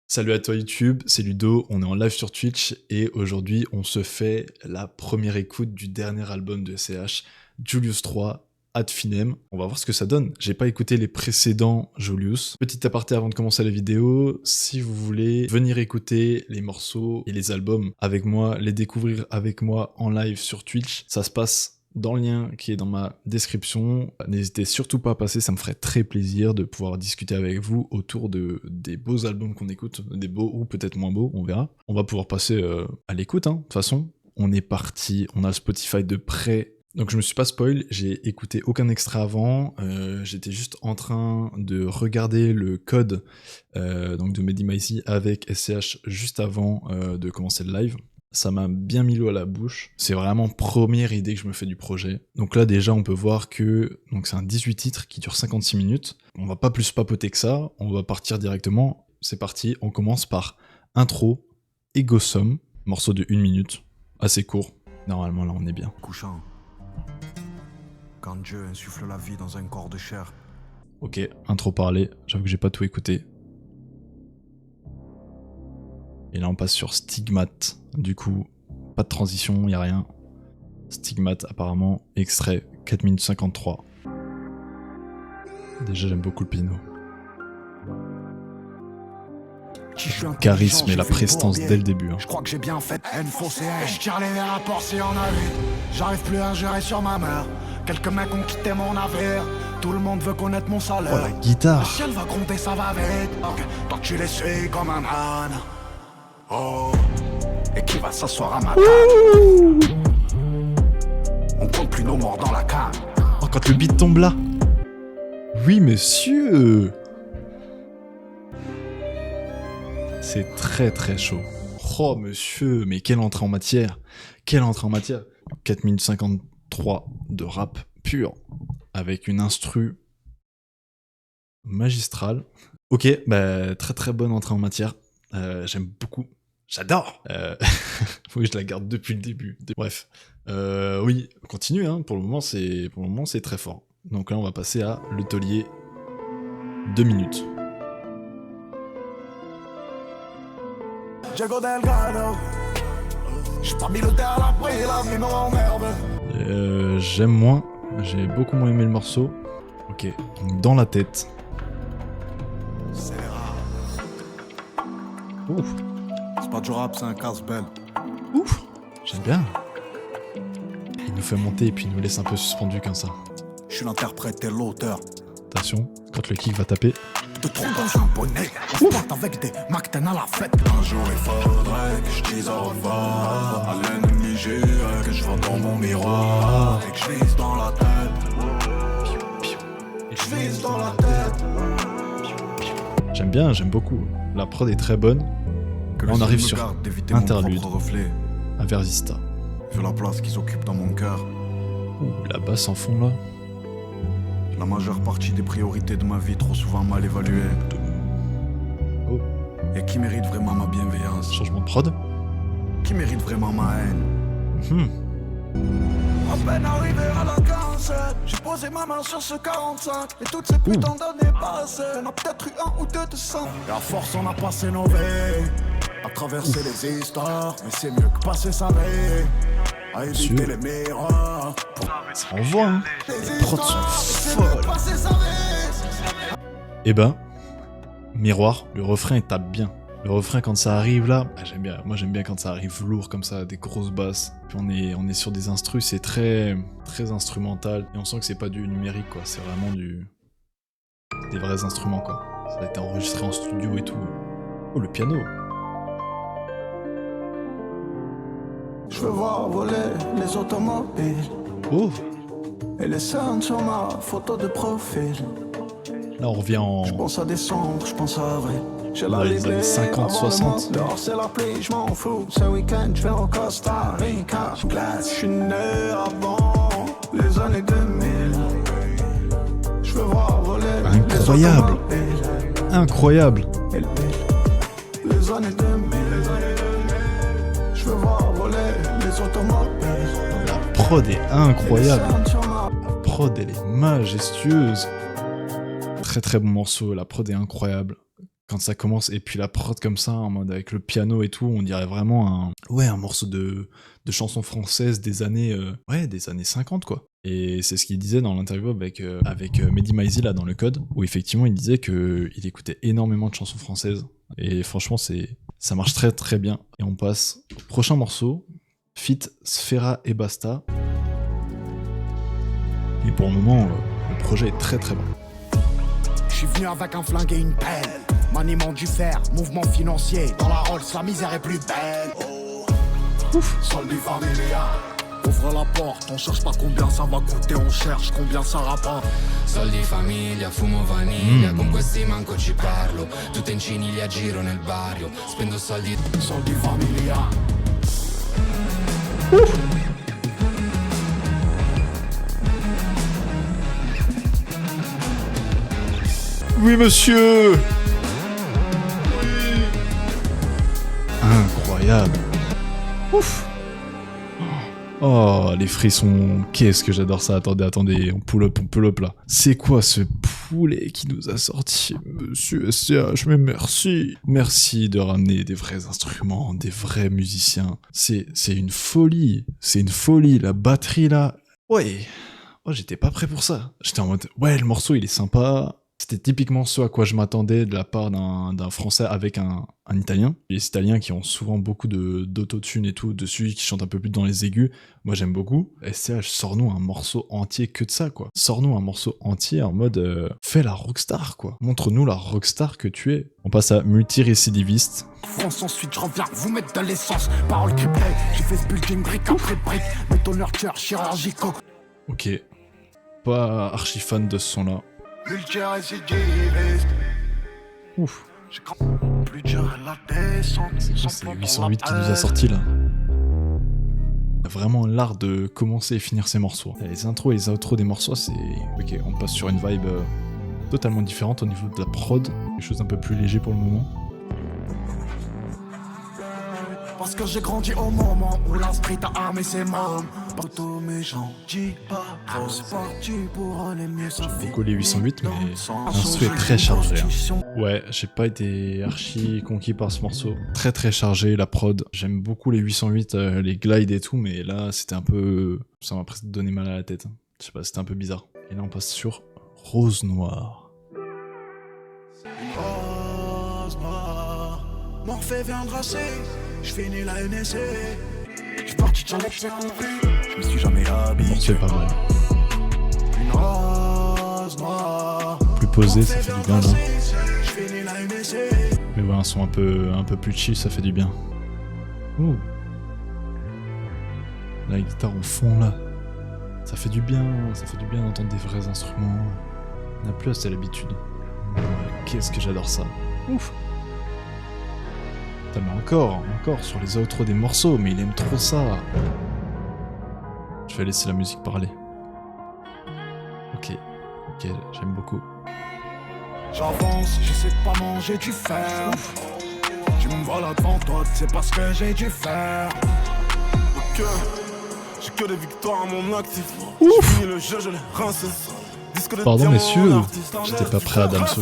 Salut à toi YouTube, c'est Ludo, on est en live sur Twitch et aujourd'hui on se fait la première écoute du dernier album de SCH, Julius 3, Ad Finem. On va voir ce que ça donne. J'ai pas écouté les précédents Julius. Petit aparté avant de commencer la vidéo, si vous voulez venir écouter les morceaux et les albums avec moi, les découvrir avec moi en live sur Twitch, ça se passe dans le lien qui est dans ma description. N'hésitez surtout pas à passer, ça me ferait très plaisir de pouvoir discuter avec vous autour des beaux albums qu'on écoute, des beaux ou peut-être moins beaux, on verra. On va pouvoir passer à l'écoute, hein. De toute façon, on est parti, on a le Spotify de près. Donc je me suis pas spoil, j'ai écouté aucun extrait avant, j'étais juste en train de regarder le code donc de Mehdi Maizi avec SCH juste avant de commencer le live. Ça m'a bien mis l'eau à la bouche. C'est vraiment première idée que je me fais du projet. Donc là déjà on peut voir que c'est un 18 titres qui dure 56 minutes. On va pas plus papoter que ça, on va partir directement. C'est parti, on commence par intro, Ego Sum, morceau de 1 minute, assez court. Normalement là on est bien. Couchant. Quand Dieu insuffle la vie dans un corps de chair. Ok, intro parlé, j'avoue que j'ai pas tout écouté. Et là on passe sur Stigmate, du coup, pas de transition, y a rien. Stigmate apparemment, extrait 4 minutes 53. Déjà j'aime beaucoup le piano. Charisme et la prestance dès le début. Hein. Je crois que j'ai bien fait NFOCN. Je tire les verres à port si on a vu. J'arrive plus à gérer sur ma mère. Quelques mecs ont quitté mon navire. Tout le monde veut connaître mon salaire. Oh la guitare. Le ciel va gronder, ça va vite. Toi tu les suis comme un âne. Oh, et qui va s'asseoir à ma table? On compte plus nos morts dans la cave. Oh, quand le beat tombe là. Oui, monsieur. C'est très très chaud. Oh, monsieur, mais quelle entrée en matière. Quelle entrée en matière. 4 minutes 53 de rap pur. Avec une instru magistrale. Ok, bah, très très bonne entrée en matière. J'aime beaucoup. J'adore. Faut que je la garde depuis le début. Bref. Oui, continue, hein. Pour le moment, c'est très fort. Donc là, on va passer à Le Taulier. 2 minutes. Diego Delgado. J'ai pas mis le terre à l'abri, la vie m'emmerde. J'aime moins. J'ai beaucoup moins aimé le morceau. Ok. Donc, dans la tête. Ouf. C'est pas du rap, c'est un casse-belle. Ouf. J'aime bien. Il nous fait monter et puis il nous laisse un peu suspendu comme ça. Je suis l'interprète et l'auteur. Attention, quand le kick va taper. De trop dans un bonnet, on part avec des McTen à la fête. Un jour il faudrait que je dise au revoir à l'ennemi juré que je vois dans mon miroir et que je vise dans la tête. Je vise dans la tête. J'aime bien, j'aime beaucoup. La prod est très bonne. Là, on arrive sur Interlude à Versista. Vu la place qu'ils occupent dans mon cœur. Ouh, la basse en fond là. La majeure partie des priorités de ma vie trop souvent mal évaluées. Oh. Et qui mérite vraiment ma bienveillance? Changement de prod. Qui mérite vraiment ma haine? À peine arrivé à la 47, j'ai posé ma main sur ce 45. Et toutes ces putains d'années passées, on a peut-être eu un ou deux de sang. Et à force on a passé nos vies à traverser les histoires. Mais c'est mieux que passer sa vie à éviter les miroirs. Ça envoie, hein. Les prods sont folles. Et ben, miroir, le refrain il tape bien. Le refrain quand ça arrive là, j'aime bien. Moi j'aime bien quand ça arrive lourd comme ça, des grosses basses. Puis on est sur des instrus, c'est très très instrumental. Et on sent que c'est pas du numérique quoi, c'est vraiment des vrais instruments quoi. Ça a été enregistré en studio et tout. Oh le piano. Je veux voir voler les automobiles. Oh. Et les scènes sur ma photo de profil. Là on revient en... Je pense à décembre, je pense à avril. J'ai dans les années 50-60. Dehors c'est la pluie, je m'en fous. Ce week-end je vais au Costa Rica. Je suis né avant les années 2000. Je veux voir voler incroyable. Incroyable. Les années 2000. Je veux voir voler les automobiles. La prod est incroyable. La prod elle est majestueuse. Très très bon morceau, la prod est incroyable. Quand ça commence, et puis la prod comme ça, en mode avec le piano et tout, on dirait vraiment un morceau de chanson française des années, des années 50, quoi. Et c'est ce qu'il disait dans l'interview avec Mehdi Maizi, là, dans le code, où effectivement, il disait qu'il écoutait énormément de chansons françaises. Et franchement, ça marche très très bien. Et on passe au prochain morceau, feat Sfera et Basta. Et pour le moment, le projet est très très bon. Je suis venu avec un flingue et une pelle. Maniement du fer, mouvement financier. Dans la Rolls, la misère est plus belle. Ouf, sol du familia. Ouvre la porte, on cherche pas combien ça va coûter, on cherche combien ça rapporte. Soldi famiglia, fumo vaniglia, con questi manco ci parlo. Tutte in ciniglia, giro nel barrio, spendo soldi. Soldi familia. Oui, monsieur! Incroyable! Ouf! Oh, les frissons, qu'est-ce que j'adore ça. Attendez, on pull up là. C'est quoi ce poulet qui nous a sorti, monsieur SCH? Mais merci. Merci de ramener des vrais instruments, des vrais musiciens. C'est une folie. C'est une folie, la batterie là. Ouais. Oh, j'étais pas prêt pour ça. J'étais en mode, ouais, le morceau il est sympa. C'était typiquement ce à quoi je m'attendais de la part d'un Français avec un Italien. Les Italiens qui ont souvent beaucoup d'autotune et tout dessus, qui chantent un peu plus dans les aigus. Moi j'aime beaucoup. SCH, sors-nous un morceau entier que de ça, quoi. Sors-nous un morceau entier en mode fais la rockstar, quoi. Montre-nous la rockstar que tu es. On passe à multirécidiviste. France ensuite je reviens vous mettre de l'essence. Parole criblée, j'ai fait ce building brique après brique. Bétonneur cœur chirurgicaux. Ok. Pas archi fan de ce son-là. Multirécidiviste. Ouf. Plus dur la descente. C'est 808 qui nous a sorti là. Il a vraiment l'art de commencer et finir ses morceaux. Les intros et les outros des morceaux, c'est... Ok, on passe sur une vibe totalement différente au niveau de la prod. Quelque chose d'un peu plus léger pour le moment. Parce que j'ai grandi au moment où la street a armé ses mômes. Pas tous mes gens, dis pas trop. C'est parti pour aller mieux. J'aime beaucoup les 808, mais l'instru est très chargé. Hein. Ouais, j'ai pas été archi conquis par ce morceau. Très très chargé, la prod. J'aime beaucoup les 808, les glides et tout, mais là c'était un peu... Ça m'a presque donné mal à la tête. Je sais pas, c'était un peu bizarre. Et là on passe sur Rose Noire. Rose Noire, Morphée viendra c'est. Je finis la NSC. Je suis parti de j'en ai compris. Je me suis jamais habitué. C'est pas mal. Une rose noire. Plus posé, ça fait du bien là. Je finis la NSC. Mais ouais, un son un peu plus chill, ça fait du bien. Ouh. La guitare au fond là. Ça fait du bien d'entendre des vrais instruments. On n'a plus assez l'habitude. Qu'est-ce que j'adore ça. Ouf. Mais encore sur les outros des morceaux, mais il aime trop ça. Je vais laisser la musique parler. Ok, j'aime beaucoup. J'avance, j'essaie de pas manger du fer. Tu me vois là devant toi, c'est parce que j'ai dû faire. Ok, j'ai que des victoires à mon actif. J'ai fini le jeu, je l'ai rincé. Pardon messieurs, j'étais pas prêt à Damso.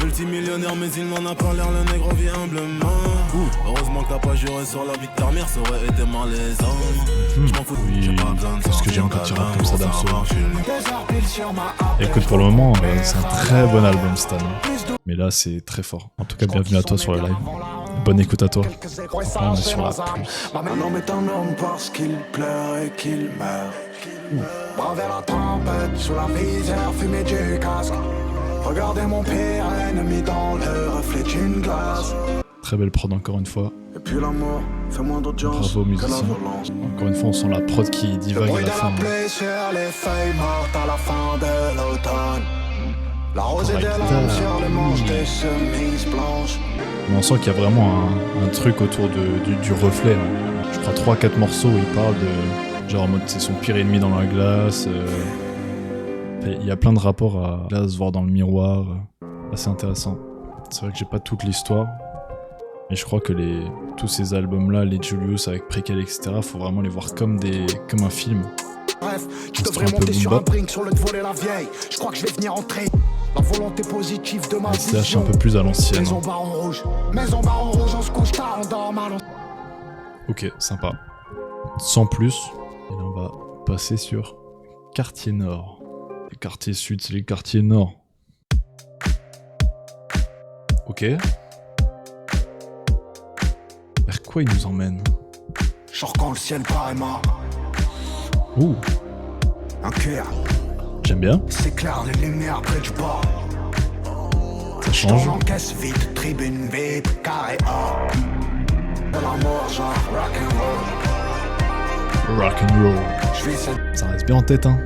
Multimillionnaire mais il n'en a pas l'air, le nègre vit humblement. Heureusement que t'as pas juré sur la vie de ta mère, ça aurait été malaisant. Oui, parce que j'ai encore tiré comme ça Damso. Écoute, pour le moment, c'est un très bon album cette année. Mais là, c'est très fort. En tout cas, bienvenue à toi sur le live. Bonne écoute à toi. Enfin, on est sur la pluie. Un homme est un homme parce qu'il pleure et qu'il meurt. Braver la tempête sous la visière fumée du casque. Regardez mon pire ennemi dans le reflet d'une glace. Très belle prod encore une fois. Et puis l'amour fait moins d'audience. Bravo musicien. Encore une fois, on sent la prod qui divague à la fin. Sur les feuilles mortes à la fin de l'automne. La rosée de l'âme sur les manches des chemises blanches. Mais on sent qu'il y a vraiment un truc autour du reflet. Hein. Je crois 3-4 morceaux où il parle de... Genre en mode c'est son pire ennemi dans la glace. Il y a plein de rapports à la glace, voir dans le miroir. Assez intéressant. C'est vrai que j'ai pas toute l'histoire. Mais je crois que tous ces albums-là, les Julius avec Préquel, etc., faut vraiment les voir comme un film. Bref, tu devrais monter sur un brink sur le de voler la vieille. Je crois que je vais venir entrer. La volonté positive de ma SCH un vision. peu plus à l'ancienne. Maison Baron Rouge, on se couche tard, on dort mal. Ok, sympa. Sans plus. Et là, on va passer sur quartier nord. Les quartiers sud, c'est les quartiers nord. Ok. Vers quoi il nous emmène? Genre quand le ciel paraît mort. Ouh, Un cœur, j'aime bien. c'est clair, les lumières près du bord. Ça J't'en change. encaisse vite, tribune vide, carré or. De l'amour, genre rock'n'roll. Rock'n'roll. J'vis cette Ça reste bien en tête, hein.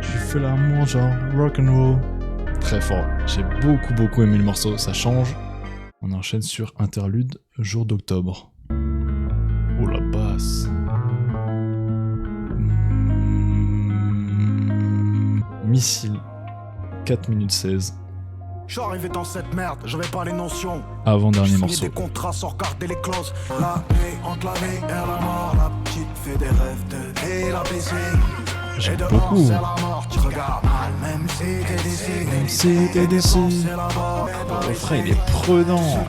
Je fais l'amour genre rock'n'roll. Très fort. J'ai beaucoup aimé le morceau. Ça change. On enchaîne sur interlude jour d'octobre. Oh la basse. Missile. 4 minutes 16. Je suis arrivé dans cette merde, j'avais pas les notions. Avant-dernier Signé morceau. des contrats sans regarder les clauses. La nuit entre la vie et la mort, la petite fait des rêves de vie, la baiser. J'aime Et dehors, beaucoup. c'est la mort, tu regardes mal, même si t'es décidé. Même si t'es décidé. C'est la mort, Le refrain il est prenant.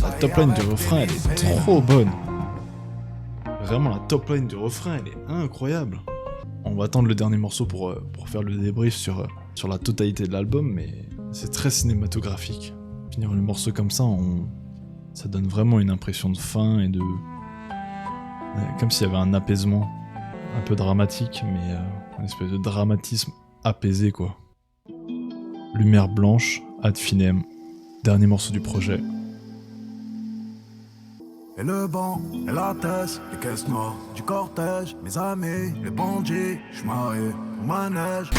La top line du refrain elle est trop bonne. Vraiment la top line du refrain elle est incroyable. On va attendre le dernier morceau pour faire le débrief sur la totalité de l'album, mais c'est très cinématographique. Finir le morceau comme ça, ça donne vraiment une impression de fin et de... comme s'il y avait un apaisement, un peu dramatique, mais une espèce de dramatisme apaisé quoi. Lumière blanche, ad finem, dernier morceau du projet. Et le banc, et la thèse, les caisses noires du cortège, mes amis, les bandits, j'suis marié au manège.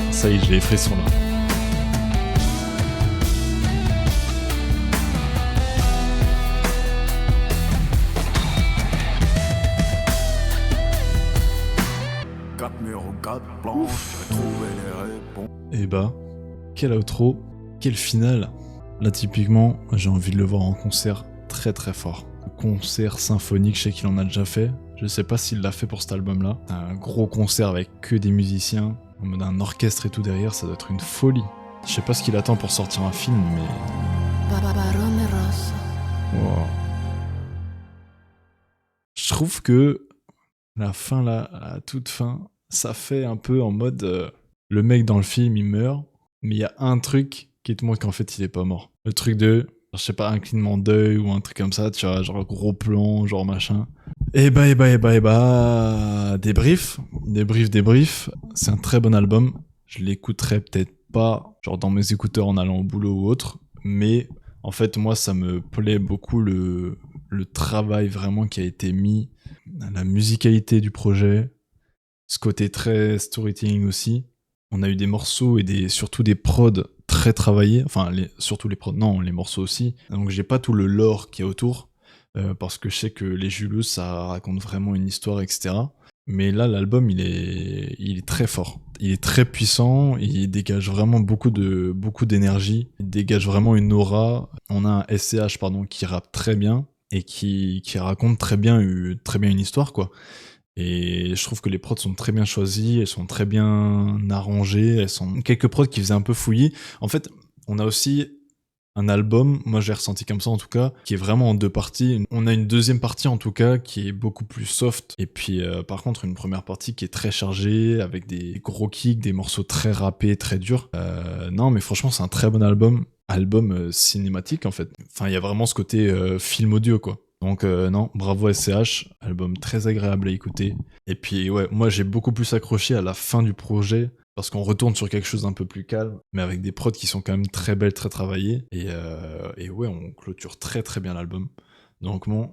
Ça y est, j'ai les frissons là. Quatre murs ou quatre planches, j'ai trouvé les réponses. Et bah, quel outro, quel final. Là typiquement, j'ai envie de le voir en concert très fort. Concert symphonique, je sais qu'il en a déjà fait. Je sais pas s'il l'a fait pour cet album-là. Un gros concert avec que des musiciens, en mode un orchestre et tout derrière, ça doit être une folie. Je sais pas ce qu'il attend pour sortir un film, mais... Wow. Je trouve que la fin là, à la toute fin, ça fait un peu en mode le mec dans le film il meurt, mais il y a un truc qui te montre qu'en fait il est pas mort. Le truc de, je sais pas, un clignement d'œil ou un truc comme ça, tu vois, genre gros plan, genre machin. Et bah, débrief, c'est un très bon album. Je l'écouterai peut-être pas, genre dans mes écouteurs en allant au boulot ou autre, mais en fait moi ça me plaît beaucoup le travail vraiment qui a été mis, la musicalité du projet, ce côté très storytelling aussi. On a eu des morceaux et surtout des prods très travaillés, enfin surtout les prods, non, les morceaux aussi. Donc j'ai pas tout le lore qui est autour, parce que je sais que les Julius ça raconte vraiment une histoire, etc. Mais là l'album il est très fort, il est très puissant, il dégage vraiment beaucoup d'énergie, il dégage vraiment une aura. On a un SCH qui rappe très bien et qui raconte très bien une histoire quoi. Et je trouve que les prods sont très bien choisis, elles sont très bien arrangées, elles sont quelques prods qui faisaient un peu fouillis. En fait, on a aussi un album, moi j'ai ressenti comme ça en tout cas, qui est vraiment en deux parties. On a une deuxième partie en tout cas qui est beaucoup plus soft, et puis par contre une première partie qui est très chargée, avec des gros kicks, des morceaux très rappés, très durs. Non mais franchement c'est un très bon album cinématique en fait. Enfin il y a vraiment ce côté film audio quoi. Donc non, bravo SCH, album très agréable à écouter. Et puis ouais, moi j'ai beaucoup plus accroché à la fin du projet, parce qu'on retourne sur quelque chose d'un peu plus calme, mais avec des prods qui sont quand même très belles, très travaillées. Et ouais, on clôture très bien l'album. Donc bon,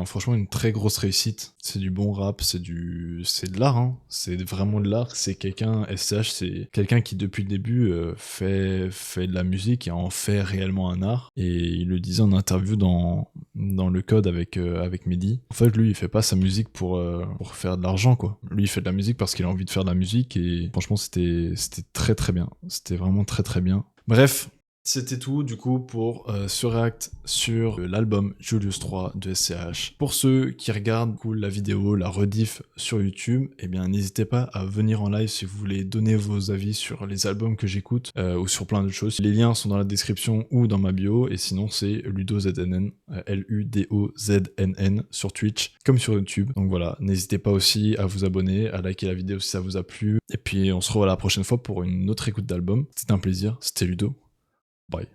franchement une très grosse réussite. C'est du bon rap, c'est de l'art, hein. C'est vraiment de l'art. C'est SCH, c'est quelqu'un qui depuis le début fait de la musique et en fait réellement un art. Et il le disait en interview dans le code avec Mehdi. En fait, lui, il fait pas sa musique pour faire de l'argent, quoi. Lui, il fait de la musique parce qu'il a envie de faire de la musique, et franchement, c'était très bien. C'était vraiment très bien. Bref. C'était tout du coup pour ce react sur l'album Julius 3 de SCH. Pour ceux qui regardent du coup, la vidéo, la rediff sur YouTube, eh bien n'hésitez pas à venir en live si vous voulez donner vos avis sur les albums que j'écoute ou sur plein d'autres choses. Les liens sont dans la description ou dans ma bio et sinon c'est LudoZNN, LUDOZNN sur Twitch comme sur YouTube. Donc voilà, n'hésitez pas aussi à vous abonner, à liker la vidéo si ça vous a plu et puis on se revoit la prochaine fois pour une autre écoute d'album. C'était un plaisir, c'était Ludo. Bye.